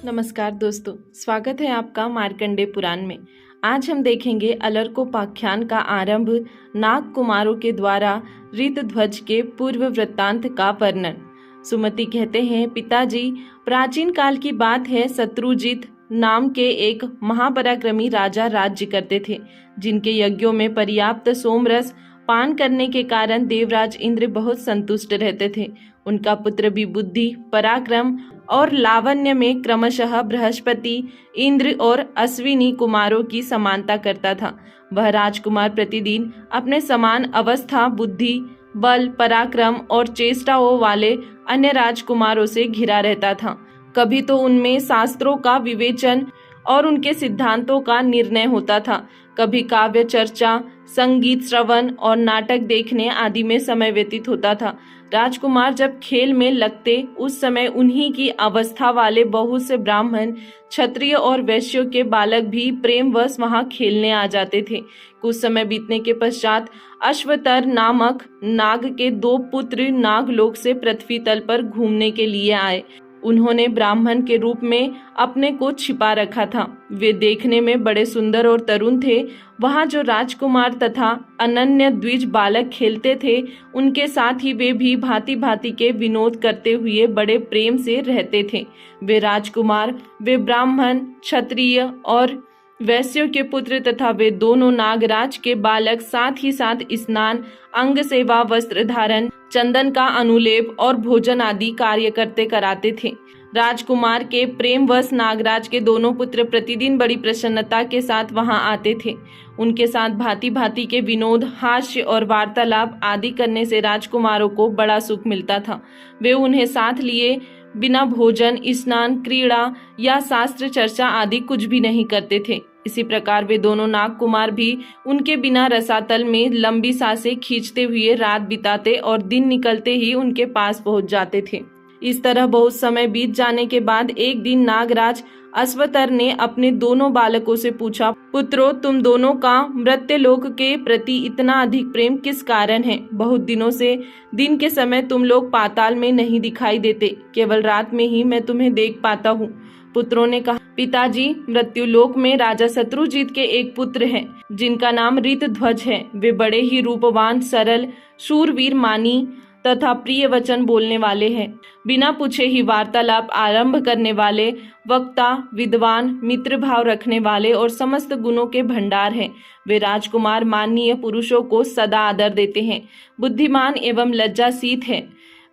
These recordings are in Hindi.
नमस्कार दोस्तों, स्वागत है आपका मार्कंडेय पुराण में। आज हम देखेंगे अलर्कोपाख्यान का आरंभ नाग कुमारों के द्वारा ऋतध्वज के पूर्व वृत्तांत का वर्णन। सुमति कहते हैं, पिताजी, प्राचीन काल की बात है। शत्रुजित नाम के एक महापराक्रमी राजा राज्य करते थे, जिनके यज्ञों में पर्याप्त सोमरस पान करने के कारण देवराज इंद्र बहुत संतुष्ट रहते थे। उनका पुत्र भी बुद्धि, पराक्रम और लावण्य में क्रमशः बृहस्पति, इंद्र और अश्विनी कुमारों की समानता करता था। वह राजकुमार प्रतिदिन अपने समान अवस्था, बुद्धि, बल, पराक्रम और चेष्टाओं वाले अन्य राजकुमारों से घिरा रहता था। कभी तो उनमें शास्त्रों का विवेचन और उनके सिद्धांतों का निर्णय होता था, कभी काव्य चर्चा, संगीत श्रवण और नाटक देखने आदि में समय व्यतीत होता था। राजकुमार जब खेल में लगते, उस समय उन्हीं की अवस्था वाले बहुत से ब्राह्मण, क्षत्रिय और वैश्यों के बालक भी प्रेमवश वहां खेलने आ जाते थे। कुछ समय बीतने के पश्चात अश्वतर नामक नाग के 2 पुत्र नागलोक से पृथ्वी तल पर घूमने के लिए आए। उन्होंने ब्राह्मण के रूप में अपने को छिपा रखा था। वे देखने में बड़े सुंदर और तरुण थे। वहां जो राजकुमार तथा अनन्य द्विज बालक खेलते थे, उनके साथ ही वे भी भांति भांति के विनोद करते हुए बड़े प्रेम से रहते थे। वे राजकुमार, वे ब्राह्मण, क्षत्रिय और वैश्यों के पुत्र तथा वे दोनों नागराज के बालक साथ ही साथ स्नान, अंग सेवा, वस्त्र धारण, चंदन का अनुलेप और भोजन आदि कार्य करते कराते थे। राजकुमार के प्रेमवश नागराज के दोनों पुत्र प्रतिदिन बड़ी प्रसन्नता के साथ वहां आते थे। उनके साथ भांति भांति के विनोद, हास्य और वार्तालाप आदि करने से राजकुमारों को बड़ा सुख मिलता था। वे उन्हें साथ लिए बिना भोजन, स्नान, क्रीड़ा या शास्त्र चर्चा आदि कुछ भी नहीं करते थे। इसी प्रकार वे दोनों नाग कुमार भी उनके बिना रसातल में लंबी सांसें खींचते हुए रात बिताते और दिन निकलते ही उनके पास पहुंच जाते थे। इस तरह बहुत समय बीत जाने के बाद एक दिन नागराज अश्वतर ने अपने दोनों बालकों से पूछा, पुत्रों, तुम दोनों का मृत्यलोक के प्रति इतना अधिक प्रेम किस कारण है? बहुत दिनों से दिन के समय तुम लोग पाताल में नहीं दिखाई देते, केवल रात में ही मैं तुम्हें देख पाता हूँ। पुत्रों ने कहा, पिताजी, मृत्युलोक में राजा शत्रुजित के एक पुत्र हैं, जिनका नाम ऋतध्वज है। वे बड़े ही रूपवान, सरल, शूरवीर, मानी तथा प्रिय वचन बोलने वाले हैं। बिना पूछे ही वार्तालाप आरंभ करने वाले, वक्ता, विद्वान, मित्र भाव रखने वाले और समस्त गुणों के भंडार हैं। वे राजकुमार माननीय पुरुषों को सदा आदर देते हैं, बुद्धिमान एवं लज्जाशीत हैं।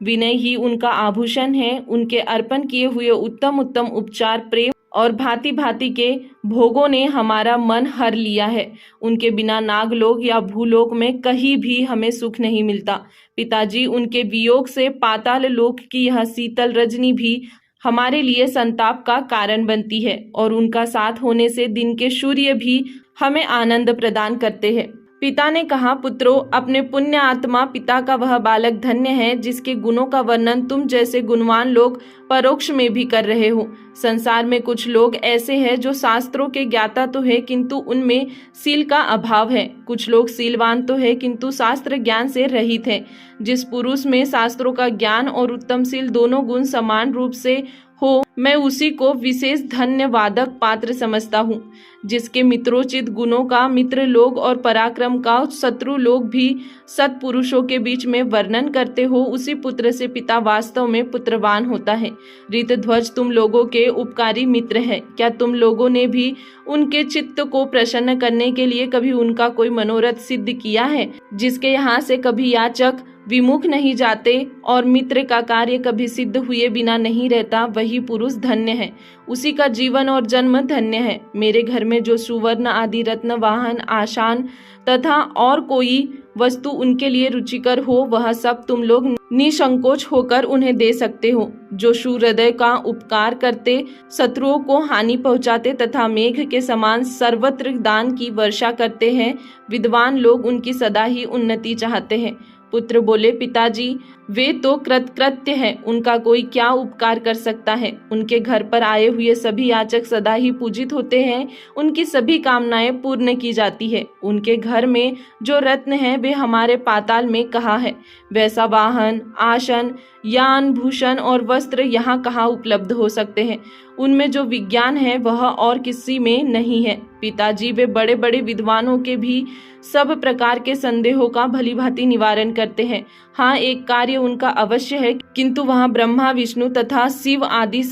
विनय ही उनका आभूषण है। उनके अर्पण किए हुए उत्तम उत्तम उपचार, प्रेम और भांति भांति के भोगों ने हमारा मन हर लिया है। उनके बिना नागलोक या भूलोक में कहीं भी हमें सुख नहीं मिलता। पिताजी, उनके वियोग से पाताल लोक की यह शीतल रजनी भी हमारे लिए संताप का कारण बनती है और उनका साथ होने से दिन के सूर्य भी हमें आनंद प्रदान करते हैं। पिता ने कहा, पुत्रों, अपने पुण्य आत्मा पिता का वह बालक धन्य है, जिसके गुणों का वर्णन तुम जैसे गुणवान लोग परोक्ष में भी कर रहे हो। संसार में कुछ लोग ऐसे हैं जो शास्त्रों के ज्ञाता तो है, किंतु उनमें सील का अभाव है। कुछ लोग सीलवान तो है, किंतु शास्त्र ज्ञान से रहित है। जिस पुरुष में शास्त्रों का ज्ञान और उत्तम सील दोनों गुण समान रूप से हो, मैं उसी को विशेष धन्यवादक पात्र समझता हूँ। जिसके मित्रोचित गुणों का मित्र लोग और पराक्रम का शत्रु लोग भी सत्पुरुषों के बीच में वर्णन करते हो, उसी पुत्र से पिता वास्तव में पुत्रवान होता है। ऋतध्वज तुम लोगों के उपकारी मित्र है। क्या तुम लोगों ने भी उनके चित्त को प्रसन्न करने के लिए कभी उनका कोई मनोरथ सिद्ध किया है? जिसके यहाँ से कभी याचक विमुख नहीं जाते और मित्र का कार्य कभी सिद्ध हुए बिना नहीं रहता, वही पुरुष धन्य है। उसी का जीवन और जन्म धन्य है। मेरे घर में जो सुवर्ण आदि रत्न, वाहन, आसान तथा और कोई वस्तु उनके लिए रुचिकर हो, वह सब तुम लोग निसंकोच होकर उन्हें दे सकते हो। जो शूर हृदय का उपकार करते, शत्रुओं को हानि पहुंचाते तथा मेघ के समान सर्वत्र दान की वर्षा करते हैं, विद्वान लोग उनकी सदा ही उन्नति चाहते हैं। पुत्र बोले, पिताजी, वे तो कृतकृत्य हैं, उनका कोई क्या उपकार कर सकता है। उनके घर पर आए हुए सभी याचक सदा ही पूजित होते हैं, उनकी सभी कामनाएं पूर्ण की जाती है। उनके घर में जो रत्न हैं वे हमारे पाताल में कहाँ है। वैसा वाहन, आसन, यान, भूषण और वस्त्र यहाँ कहाँ उपलब्ध हो सकते हैं। उनमें जो विज्ञान है वह और किसी में नहीं है। पिताजी वे बड़े बड़े विद्वानों के भी सब प्रकार के संदेहों का भलीभांति निवारण करते हैं। हाँ, एक कार्य उनका अवश्य है, किंतु वहाँ ब्रह्मा, विष्णु तथा शिव आदि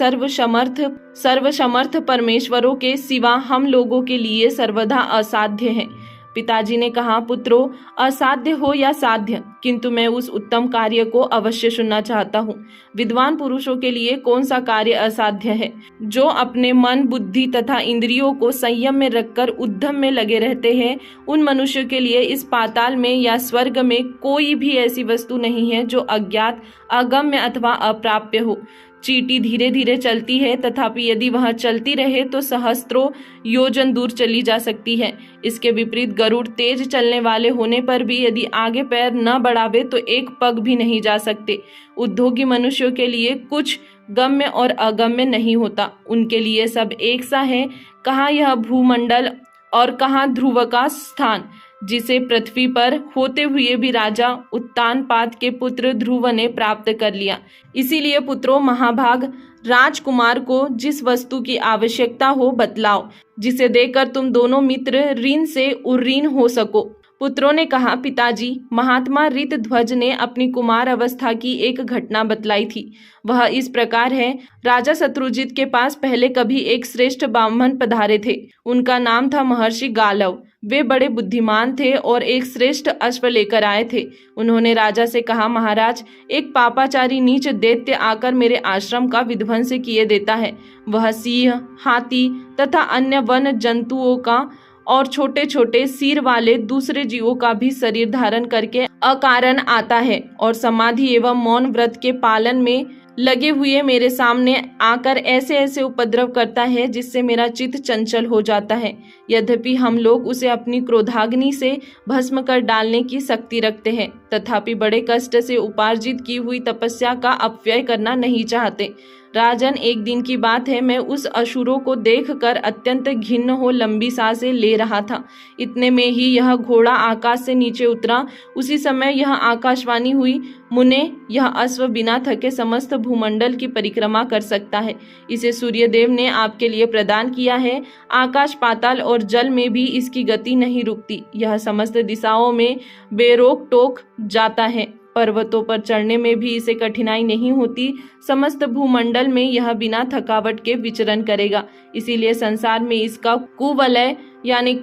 सर्वसमर्थ परमेश्वरों के सिवा हम लोगों के लिए सर्वदा असाध्य है। पिताजी ने कहा, पुत्रों, असाध्य हो या साध्य, किंतु मैं उस उत्तम कार्य को अवश्य सुनना चाहता हूँ। विद्वान पुरुषों के लिए कौन सा कार्य असाध्य है? जो अपने मन, बुद्धि तथा इंद्रियों को संयम में रखकर उद्यम में लगे रहते हैं, उन मनुष्यों के लिए इस पाताल में या स्वर्ग में कोई भी ऐसी वस्तु नहीं है जो अज्ञात, अगम्य अथवा अप्राप्य हो। चींटी धीरे धीरे चलती है, तथापि यदि वह चलती रहे तो सहस्त्रों योजन दूर चली जा सकती है। इसके विपरीत गरुड़ तेज चलने वाले होने पर भी यदि आगे पैर न बढ़ावे तो एक पग भी नहीं जा सकते। उद्योगी मनुष्यों के लिए कुछ गम्य और अगम्य नहीं होता, उनके लिए सब एक सा है। कहाँ यह भूमंडल और कहाँ ध्रुव का स्थान, जिसे पृथ्वी पर होते हुए भी राजा उत्तानपाद के पुत्र ध्रुव ने प्राप्त कर लिया। इसीलिए पुत्रों, महाभाग राजकुमार को जिस वस्तु की आवश्यकता हो बतलाओ, जिसे देकर तुम दोनों मित्र ऋण से उर्ऋण हो सको। पुत्रों ने कहा, पिताजी, महात्मा ऋतध्वज ने अपनी कुमार अवस्था की एक घटना बतलाई थी। वह इस प्रकार है। राजा शत्रुजित के पास पहले कभी एक श्रेष्ठ ब्राह्मण पधारे थे। उनका नाम था महर्षि गालव। वे बड़े बुद्धिमान थे और एक श्रेष्ठ अश्व लेकर आए थे। उन्होंने राजा से कहा, महाराज, एक पापाचारी नीच दैत्य आकर मेरे आश्रम का विध्वंस किए देता है। वह सिंह, हाथी तथा अन्य वन जंतुओं का और छोटे छोटे सिर वाले दूसरे जीवों का भी शरीर धारण करके अकारण आता है और समाधि एवं मौन व्रत के पालन में लगे हुए मेरे सामने आकर ऐसे ऐसे उपद्रव करता है जिससे मेरा चित्त चंचल हो जाता है। यद्यपि हम लोग उसे अपनी क्रोधाग्नि से भस्म कर डालने की शक्ति रखते हैं, तथापि बड़े कष्ट से उपार्जित की हुई तपस्या का अपव्यय करना नहीं चाहते। राजन, एक दिन की बात है, मैं उस असुरों को देखकर अत्यंत घिन्न हो लंबी सांसें ले रहा था। इतने में ही यह घोड़ा आकाश से नीचे उतरा। उसी समय यह आकाशवाणी हुई, मुने, यह अश्व बिना थके समस्त भूमंडल की परिक्रमा कर सकता है। इसे सूर्यदेव ने आपके लिए प्रदान किया है। आकाश, पाताल और जल में भी इसकी गति नहीं रुकती। यह समस्त दिशाओं में बेरोक टोक जाता है। पर्वतों पर चढ़ने में भी इसे कठिनाई नहीं होती। समस्त भूमंडल में यह बिना थकावट के विचरण करेगा। इसीलिए संसार में इसका कुवलय यानी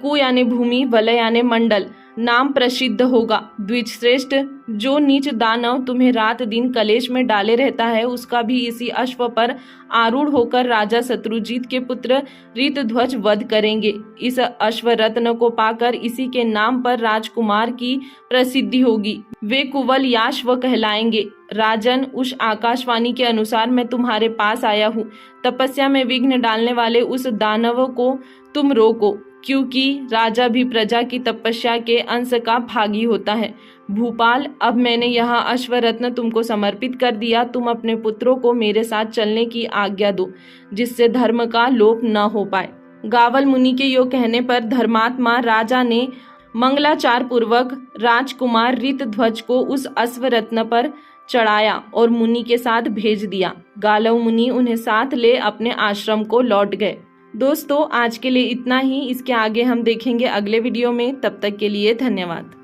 भूमि, वलय यानी मंडल नाम प्रसिद्ध होगा। द्विज श्रेष्ठ, जो नीच दानव तुम्हें रात दिन कलेश में डाले रहता है, उसका भी इसी अश्व पर आरूढ़ होकर राजा शत्रुजीत के पुत्र ऋतध्वज वध करेंगे। इस अश्व रत्न को पाकर इसी के नाम पर राजकुमार की प्रसिद्धि होगी। वे कुवल याश्व कहलाएंगे। राजन, उस आकाशवाणी के अनुसार मैं तुम्हारे पास आया हूँ। तपस्या में विघ्न डालने वाले उस दानव को तुम रोको, क्योंकि राजा भी प्रजा की तपस्या के अंश का भागी होता है। भूपाल, अब मैंने यह अश्वरत्न तुमको समर्पित कर दिया। तुम अपने पुत्रों को मेरे साथ चलने की आज्ञा दो, जिससे धर्म का लोप न हो पाए। गावल मुनि के यो कहने पर धर्मात्मा राजा ने मंगलाचार पूर्वक राजकुमार ऋतध्वज को उस अश्वरत्न पर चढ़ाया और मुनि के साथ भेज दिया। गालव मुनि उन्हें साथ ले अपने आश्रम को लौट गए। दोस्तों, आज के लिए इतना ही। इसके आगे हम देखेंगे अगले वीडियो में। तब तक के लिए धन्यवाद।